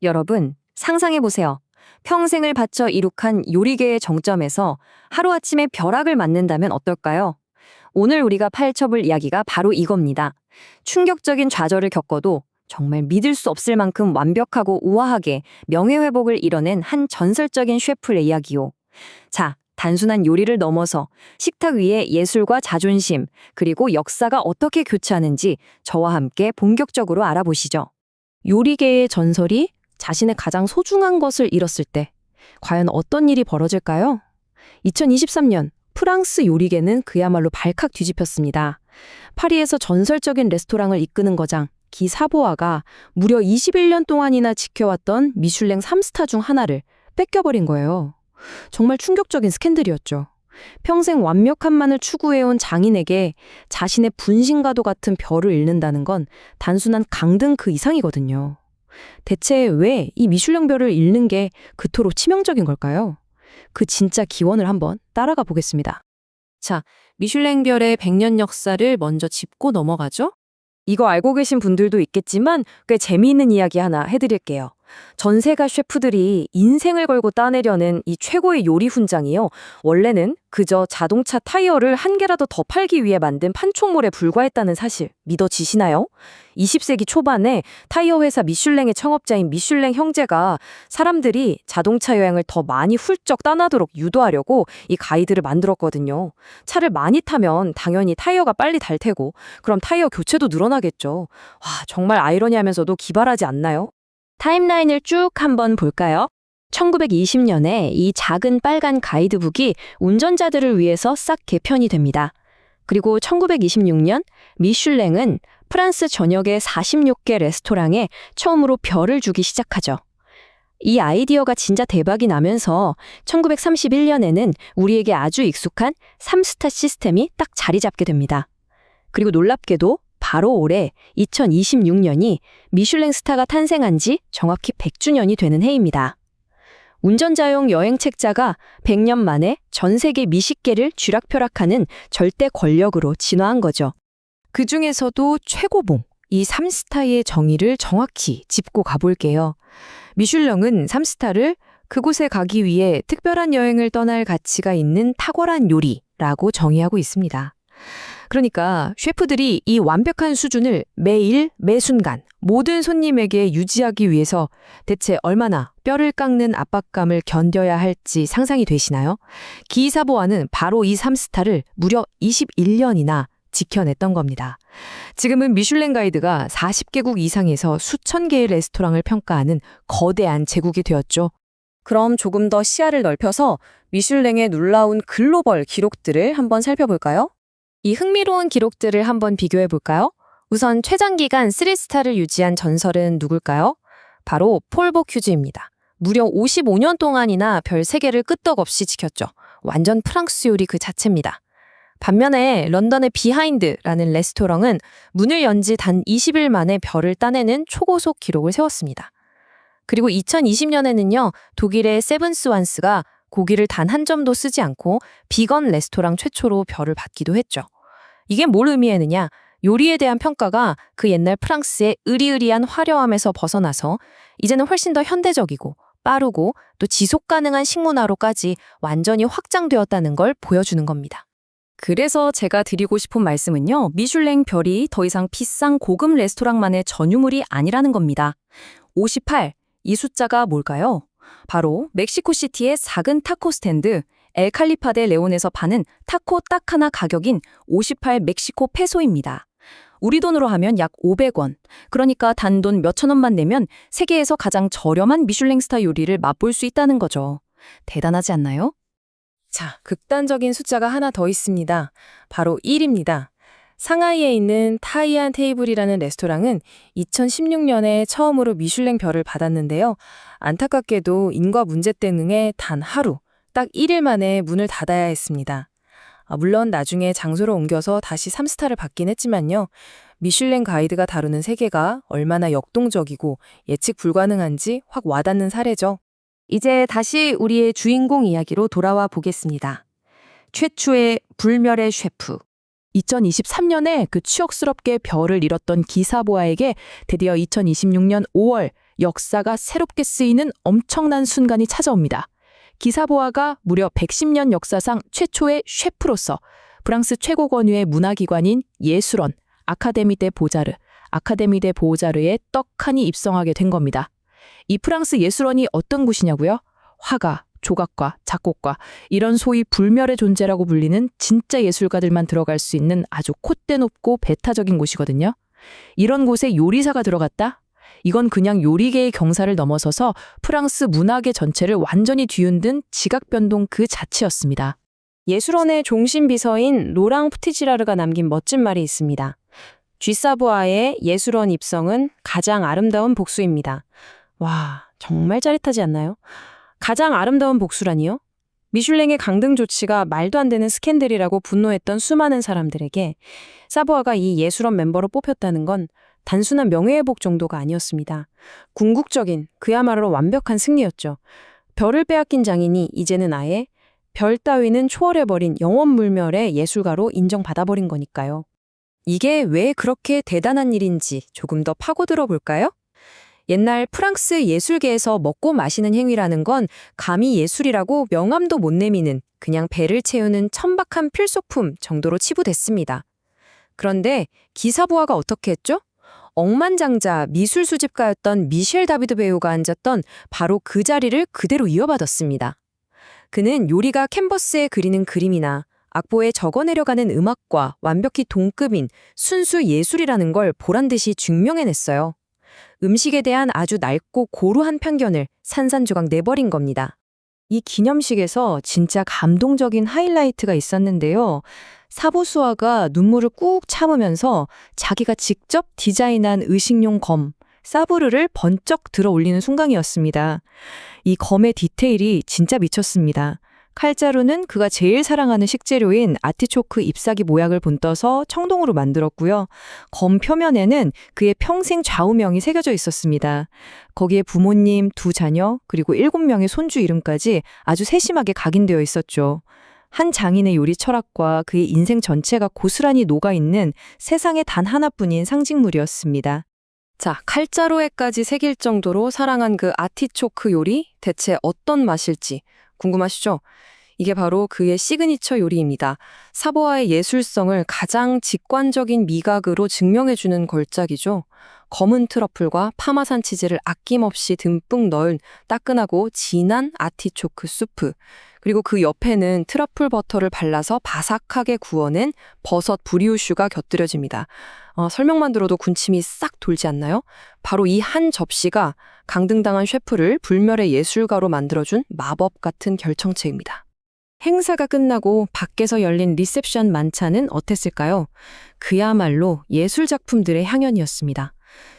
여러분, 상상해보세요. 평생을 바쳐 이룩한 요리계의 정점에서 하루아침에 벼락을 맞는다면 어떨까요? 오늘 우리가 파헤쳐볼 이야기가 바로 이겁니다. 충격적인 좌절을 겪어도 정말 믿을 수 없을 만큼 완벽하고 우아하게 명예회복을 이뤄낸 한 전설적인 셰프의 이야기요. 자, 단순한 요리를 넘어서 식탁 위에 예술과 자존심, 그리고 역사가 어떻게 교차하는지 저와 함께 본격적으로 알아보시죠. 요리계의 전설이 자신의 가장 소중한 것을 잃었을 때 과연 어떤 일이 벌어질까요? 2023년 프랑스 요리계는 그야말로 발칵 뒤집혔습니다. 파리에서 전설적인 레스토랑을 이끄는 거장 기 사보아가 무려 21년 동안이나 지켜왔던 미슐랭 3스타 중 하나를 뺏겨버린 거예요. 정말 충격적인 스캔들이었죠. 평생 완벽함만을 추구해온 장인에게 자신의 분신과도 같은 별을 잃는다는 건 단순한 강등 그 이상이거든요. 대체 왜 이 미슐랭별을 잃는 게 그토록 치명적인 걸까요? 그 진짜 기원을 한번 따라가 보겠습니다. 자, 미슐랭별의 100년 역사를 먼저 짚고 넘어가죠? 이거 알고 계신 분들도 있겠지만 꽤 재미있는 이야기 하나 해드릴게요. 전세가 셰프들이 인생을 걸고 따내려는 이 최고의 요리 훈장이요. 원래는 그저 자동차 타이어를 한 개라도 더 팔기 위해 만든 판촉물에 불과했다는 사실 믿어지시나요? 20세기 초반에 타이어 회사 미슐랭의 창업자인 미슐랭 형제가 사람들이 자동차 여행을 더 많이 훌쩍 따나도록 유도하려고 이 가이드를 만들었거든요. 차를 많이 타면 당연히 타이어가 빨리 달 테고 그럼 타이어 교체도 늘어나겠죠. 와, 정말 아이러니하면서도 기발하지 않나요? 타임라인을 쭉 한번 볼까요? 1920년에 이 작은 빨간 가이드북이 운전자들을 위해서 싹 개편이 됩니다. 그리고 1926년 미슐랭은 프랑스 전역의 46개 레스토랑에 처음으로 별을 주기 시작하죠. 이 아이디어가 진짜 대박이 나면서 1931년에는 우리에게 아주 익숙한 3스타 시스템이 딱 자리 잡게 됩니다. 그리고 놀랍게도 바로 올해 2026년이 미슐랭 스타가 탄생한 지 정확히 100주년이 되는 해입니다. 운전자용 여행 책자가 100년 만에 전 세계 미식계를 쥐락펴락하는 절대 권력으로 진화한 거죠. 그 중에서도 최고봉, 이 3스타의 정의를 정확히 짚고 가볼게요. 미슐랭은 3스타를 그곳에 가기 위해 특별한 여행을 떠날 가치가 있는 탁월한 요리라고 정의하고 있습니다. 그러니까 셰프들이 이 완벽한 수준을 매일 매순간 모든 손님에게 유지하기 위해서 대체 얼마나 뼈를 깎는 압박감을 견뎌야 할지 상상이 되시나요? 기사보아는 바로 이 3스타를 무려 21년이나 지켜냈던 겁니다. 지금은 미슐랭 가이드가 40개국 이상에서 수천 개의 레스토랑을 평가하는 거대한 제국이 되었죠. 그럼 조금 더 시야를 넓혀서 미슐랭의 놀라운 글로벌 기록들을 한번 살펴볼까요? 이 흥미로운 기록들을 한번 비교해 볼까요? 우선 최장기간 3스타를 유지한 전설은 누굴까요? 바로 폴 보큐즈입니다. 무려 55년 동안이나 별 3개를 끄떡없이 지켰죠. 완전 프랑스 요리 그 자체입니다. 반면에 런던의 비하인드라는 레스토랑은 문을 연 지 단 20일 만에 별을 따내는 초고속 기록을 세웠습니다. 그리고 2020년에는요, 독일의 세븐스완스가 고기를 단 한 점도 쓰지 않고 비건 레스토랑 최초로 별을 받기도 했죠. 이게 뭘 의미하느냐? 요리에 대한 평가가 그 옛날 프랑스의 으리으리한 화려함에서 벗어나서 이제는 훨씬 더 현대적이고 빠르고 또 지속 가능한 식문화로까지 완전히 확장되었다는 걸 보여주는 겁니다. 그래서 제가 드리고 싶은 말씀은요, 미슐랭 별이 더 이상 비싼 고급 레스토랑만의 전유물이 아니라는 겁니다. 58, 이 숫자가 뭘까요? 바로 멕시코시티의 작은 타코 스탠드 엘 칼리파 데 레온에서 파는 타코 딱 하나 가격인 58 멕시코 페소입니다. 우리 돈으로 하면 약 500원. 그러니까 단돈 몇천 원만 내면 세계에서 가장 저렴한 미슐랭 스타 요리를 맛볼 수 있다는 거죠. 대단하지 않나요? 자, 극단적인 숫자가 하나 더 있습니다. 바로 1입니다. 상하이에 있는 타이안 테이블이라는 레스토랑은 2016년에 처음으로 미슐랭 별을 받았는데요. 안타깝게도 인과 문제 때문에 단 하루, 딱 1일 만에 문을 닫아야 했습니다. 물론 나중에 장소를 옮겨서 다시 3스타를 받긴 했지만요. 미슐랭 가이드가 다루는 세계가 얼마나 역동적이고 예측 불가능한지 확 와닿는 사례죠. 이제 다시 우리의 주인공 이야기로 돌아와 보겠습니다. 최초의 불멸의 셰프. 2023년에 그 추억스럽게 별을 잃었던 기사보아에게 드디어 2026년 5월 역사가 새롭게 쓰이는 엄청난 순간이 찾아옵니다. 기사보아가 무려 110년 역사상 최초의 셰프로서 프랑스 최고 권위의 문화기관인 예술원, 아카데미 데 보자르에 떡하니 입성하게 된 겁니다. 이 프랑스 예술원이 어떤 곳이냐고요? 화가, 조각가, 작곡가, 이런 소위 불멸의 존재라고 불리는 진짜 예술가들만 들어갈 수 있는 아주 콧대 높고 배타적인 곳이거든요. 이런 곳에 요리사가 들어갔다? 이건 그냥 요리계의 경사를 넘어서서 프랑스 문화계 전체를 완전히 뒤흔든 지각변동 그 자체였습니다. 예술원의 종신 비서인 로랑 푸티지라르가 남긴 멋진 말이 있습니다. 쥐사부아의 예술원 입성은 가장 아름다운 복수입니다. 와, 정말 짜릿하지 않나요? 가장 아름다운 복수라니요? 미슐랭의 강등 조치가 말도 안 되는 스캔들이라고 분노했던 수많은 사람들에게 사부아가 이 예술원 멤버로 뽑혔다는 건 단순한 명예회복 정도가 아니었습니다. 궁극적인, 그야말로 완벽한 승리였죠. 별을 빼앗긴 장인이 이제는 아예 별 따위는 초월해버린 영원물멸의 예술가로 인정받아버린 거니까요. 이게 왜 그렇게 대단한 일인지 조금 더 파고들어 볼까요? 옛날 프랑스 예술계에서 먹고 마시는 행위라는 건 감히 예술이라고 명함도 못 내미는 그냥 배를 채우는 천박한 필수품 정도로 치부됐습니다. 그런데 기사부아가 어떻게 했죠? 억만장자 미술 수집가였던 미셸 다비드 배우가 앉았던 바로 그 자리를 그대로 이어받았습니다. 그는 요리가 캔버스에 그리는 그림이나 악보에 적어내려가는 음악과 완벽히 동급인 순수 예술이라는 걸 보란듯이 증명해냈어요. 음식에 대한 아주 낡고 고루한 편견을 산산조각 내버린 겁니다. 이 기념식에서 진짜 감동적인 하이라이트가 있었는데요. 사보수아가 눈물을 꾹 참으면서 자기가 직접 디자인한 의식용 검, 사브르를 번쩍 들어 올리는 순간이었습니다. 이 검의 디테일이 진짜 미쳤습니다. 칼자루는 그가 제일 사랑하는 식재료인 아티초크 잎사귀 모양을 본떠서 청동으로 만들었고요. 검 표면에는 그의 평생 좌우명이 새겨져 있었습니다. 거기에 부모님, 2자녀, 그리고 7명의 손주 이름까지 아주 세심하게 각인되어 있었죠. 한 장인의 요리 철학과 그의 인생 전체가 고스란히 녹아있는 세상에 단 하나뿐인 상징물이었습니다. 자, 칼자루에까지 새길 정도로 사랑한 그 아티초크 요리 대체 어떤 맛일지 궁금하시죠? 이게 바로 그의 시그니처 요리입니다. 사보아의 예술성을 가장 직관적인 미각으로 증명해주는 걸작이죠. 검은 트러플과 파마산 치즈를 아낌없이 듬뿍 넣은 따끈하고 진한 아티초크 수프, 그리고 그 옆에는 트러플 버터를 발라서 바삭하게 구워낸 버섯 브리오슈가 곁들여집니다. 설명만 들어도 군침이 싹 돌지 않나요? 바로 이 한 접시가 강등당한 셰프를 불멸의 예술가로 만들어준 마법 같은 결정체입니다. 행사가 끝나고 밖에서 열린 리셉션 만찬은 어땠을까요? 그야말로 예술작품들의 향연이었습니다.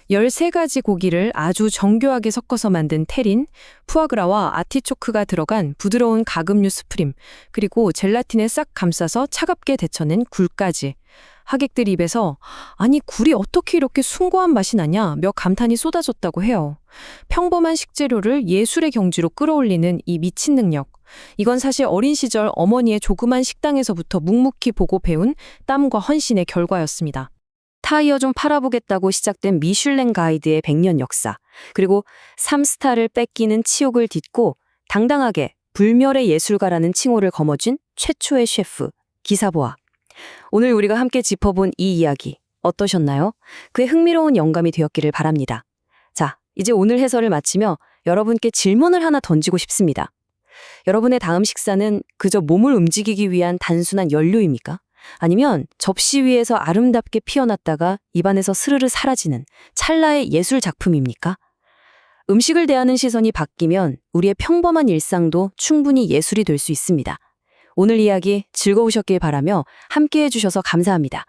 13가지 고기를 아주 정교하게 섞어서 만든 테린, 푸아그라와 아티초크가 들어간 부드러운 가금류 스프림, 그리고 젤라틴에 싹 감싸서 차갑게 데쳐낸 굴까지. 하객들 입에서 아니 굴이 어떻게 이렇게 숭고한 맛이 나냐 몇 감탄이 쏟아졌다고 해요. 평범한 식재료를 예술의 경지로 끌어올리는 이 미친 능력. 이건 사실 어린 시절 어머니의 조그만 식당에서부터 묵묵히 보고 배운 땀과 헌신의 결과였습니다. 타이어 좀 팔아보겠다고 시작된 미슐랭 가이드의 100년 역사, 그리고 3스타를 뺏기는 치욕을 딛고 당당하게 불멸의 예술가라는 칭호를 거머쥔 최초의 셰프, 기사보아. 오늘 우리가 함께 짚어본 이 이야기 어떠셨나요? 그의 흥미로운 영감이 되었기를 바랍니다. 자, 이제 오늘 해설을 마치며 여러분께 질문을 하나 던지고 싶습니다. 여러분의 다음 식사는 그저 몸을 움직이기 위한 단순한 연료입니까? 아니면 접시 위에서 아름답게 피어났다가 입안에서 스르르 사라지는 찰나의 예술 작품입니까? 음식을 대하는 시선이 바뀌면 우리의 평범한 일상도 충분히 예술이 될 수 있습니다. 오늘 이야기 즐거우셨길 바라며 함께해 주셔서 감사합니다.